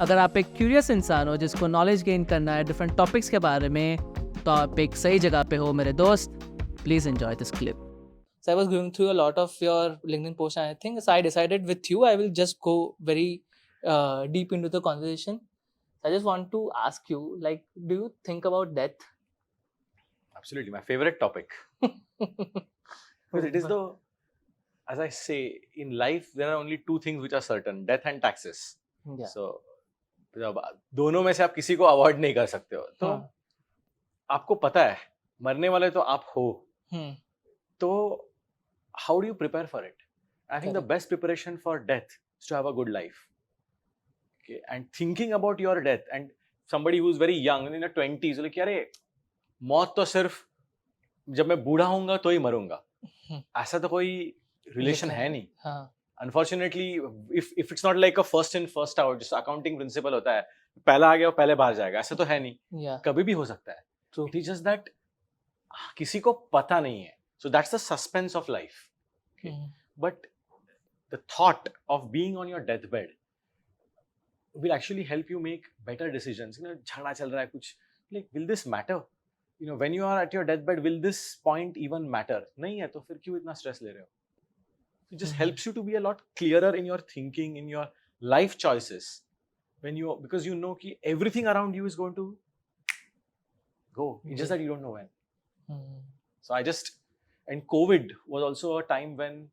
अगर आप एक क्यूरियस इंसान हो जिसको नॉलेज गेन करना है डिफरेंट टॉपिक्स के बारे में, तो आप एक सही जगह पे हो मेरे दोस्त. Please enjoy this clip. So I was going through a lot of your LinkedIn posts, and I think so I decided with you I will just go very deep into the conversation. I just want to ask you, like, do you think about death? Absolutely, my favorite topic. Because it is the, as I say, in life there are only two things which are certain: death and taxes. Yeah. So, जब दोनों में से आप किसी को avoid नहीं कर सकते हो, तो आपको पता है मरने वाले तो आप हो. तो how do you prepare for it? I think the best preparation for death is to have a good life. Okay, and thinking about your death, and somebody who is very young in their 20s, like यारे मौत तो सिर्फ जब मैं बूढ़ा होऊंगा तो ही मरूंगा, ऐसा तो कोई रिलेशन है नहीं. Unfortunately, if it's not like a first in first out, just accounting principle होता है, पहला आ गया और पहले बाहर जाएगा, ऐसा तो है नहीं. कभी भी हो सकता है. It is just that किसी को पता नहीं है. So that's the suspense of life. Okay? But the thought of being on your deathbed will actually help you make better decisions. You know, झगड़ा चल रहा है कुछ, like, will this matter? You know, when you are at your deathbed, will this point even matter? नहीं है तो फिर क्यों इतना stress ले रहे हो? It just helps you to be a lot clearer in your thinking, in your life choices. Because you know कि everything around you is going to go. It's just that you don't know when. So and COVID was also a time when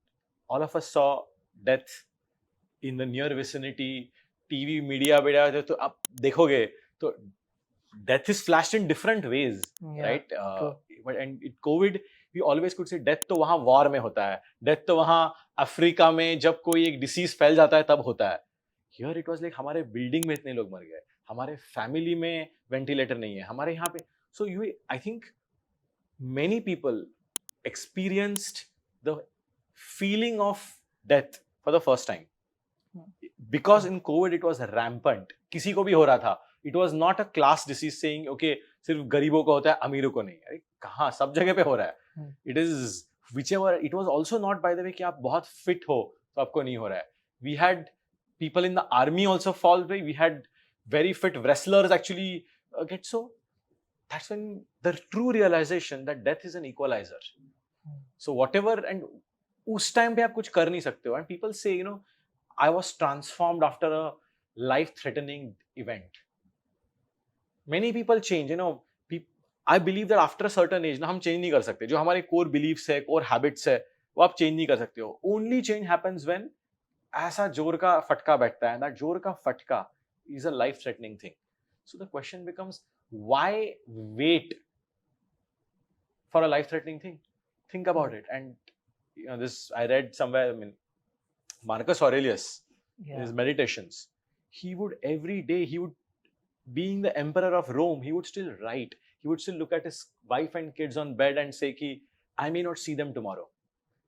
all of us saw death in the near vicinity. TV, media, तो आप देखोगे तो death is flashed in different ways, right? But and in COVID, we always could say death तो वहाँ war में होता है, death तो वहाँ अफ्रीका में जब कोई एक disease फैल जाता है तब होता है. Here it was like हमारे building में इतने लोग मर गए, हमारे family में ventilator नहीं है, हमारे यहाँ पे. So I think many people experienced the feeling of death for the first time. Because in COVID it was rampant. किसी को भी हो रहा था. It was not a class disease saying okay सिर्फ गरीबों को होता है अमीरों को नहीं. अरे कहाँ, सब जगह पे हो रहा है. It is whichever. It was also not by the way कि आप बहुत fit हो तो आपको नहीं हो रहा है. We had people in the army also fall away. We had very fit wrestlers actually get so. That's when the true realization that death is an equalizer. So whatever, and उस time पे आप कुछ कर नहीं सकते हो. And people say, you know, I was transformed after a life-threatening event. Many people change, you know. I believe that after a certain age, ना हम change नहीं कर सकते. जो हमारे core beliefs है, core habits है, वो आप change नहीं कर सकते हो. Only change happens when ऐसा जोर का फटका बैठता है. And that जोर का फटका is a life-threatening thing. So the question becomes, why wait for a life-threatening thing? Think about it. And you know, this I read somewhere. I mean, Marcus Aurelius, in his meditations, he would every day, being the emperor of Rome, he would still write. He would still look at his wife and kids on bed and say, "Ki I may not see them tomorrow."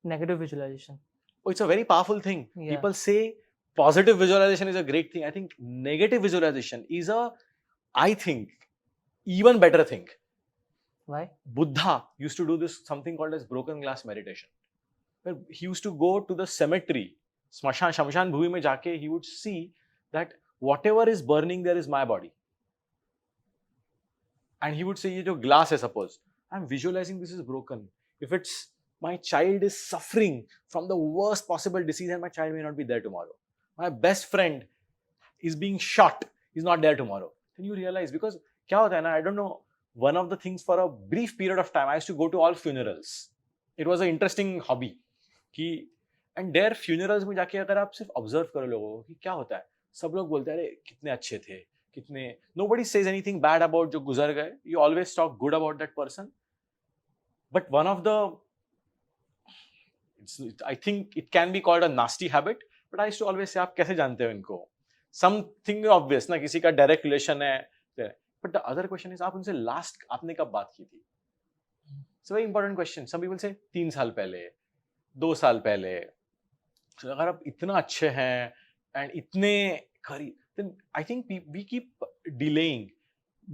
Negative visualization. Oh, it's a very powerful thing. People say positive visualization is a great thing. I think negative visualization is I think, even better thing. Why? Buddha used to do this something called as broken glass meditation. Where he used to go to the cemetery, Shamshan Bhumi mein jaake, he would see that whatever is burning there is my body. And he would say, ye jo glass hai, suppose, I'm visualizing this is broken. If it's my child is suffering from the worst possible disease and my child may not be there tomorrow. My best friend is being shot, he's not there tomorrow. Then you realize, because kya hota hai na, I don't know, one of the things for a brief period of time, I used to go to all funerals. It was an interesting hobby. And their funerals में जाके अगर आप सिर्फ observe करो लोगों को कि क्या होता है, सब लोग बोलते हैं अरे कितने अच्छे थे, कितने. Nobody says anything bad about जो गुजर गए. You always talk good about that person. But one of the, I think it can be called a nasty habit. But I used to always say, आप कैसे जानते हो इनको? Something obvious ना, किसी का direct relation है. But the other question is, आप उनसे last आपने कब बात की थी? It's a very important question. Some people say 3 साल पहले, 2 साल पहले. So अगर आप इतना अच्छे हैं and इतने करीब, then I think we keep delaying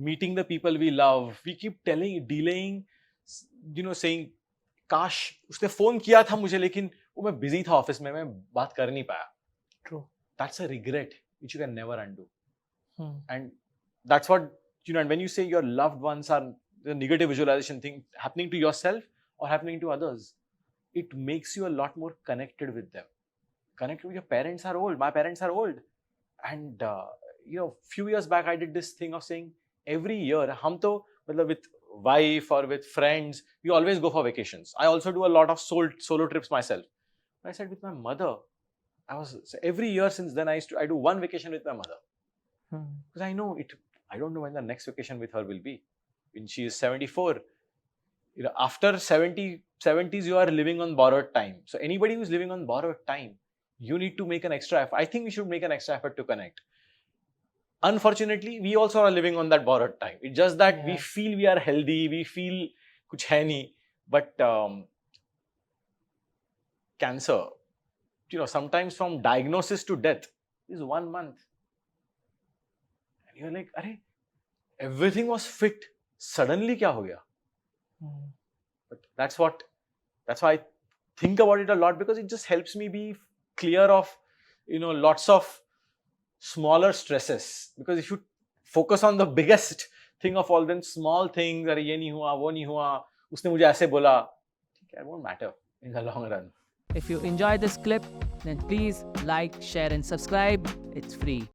meeting the people we love. We keep delaying, you know, saying, काश उसने फोन किया था मुझे लेकिन वो मैं बिजी था ऑफिस में, मैं बात कर नहीं पाया. True. That's a regret which you can never undo. And that's what, and when you say your loved ones are the negative visualization thing happening to yourself or happening to others, it makes you a lot more connected with them. Connected with your parents are old. My parents are old. And, few years back, I did this thing of saying every year, with wife or with friends, we always go for vacations. I also do a lot of solo trips myself. But I said with my mother, every year since then, I do one vacation with my mother. Because I know I don't know when the next vacation with her will be. When she is 74, after 70s, you are living on borrowed time. So anybody who's living on borrowed time, you need to make an extra effort. I think we should make an extra effort to connect. Unfortunately, we also are living on that borrowed time. It's just that we feel we are healthy, we feel kuch hai nahi, but cancer, sometimes from diagnosis to death is 1 month. And you're like, Arey, everything was fit. Suddenly kya ho gaya? But that's why I think about it a lot, because it just helps me be clear of, lots of smaller stresses. Because if you focus on the biggest thing of all, then small things, अरे ये नहीं हुआ, वो नहीं हुआ, उसने मुझे ऐसे बोला, it won't matter in the long run. If you enjoyed this clip, then please like, share and subscribe. It's free.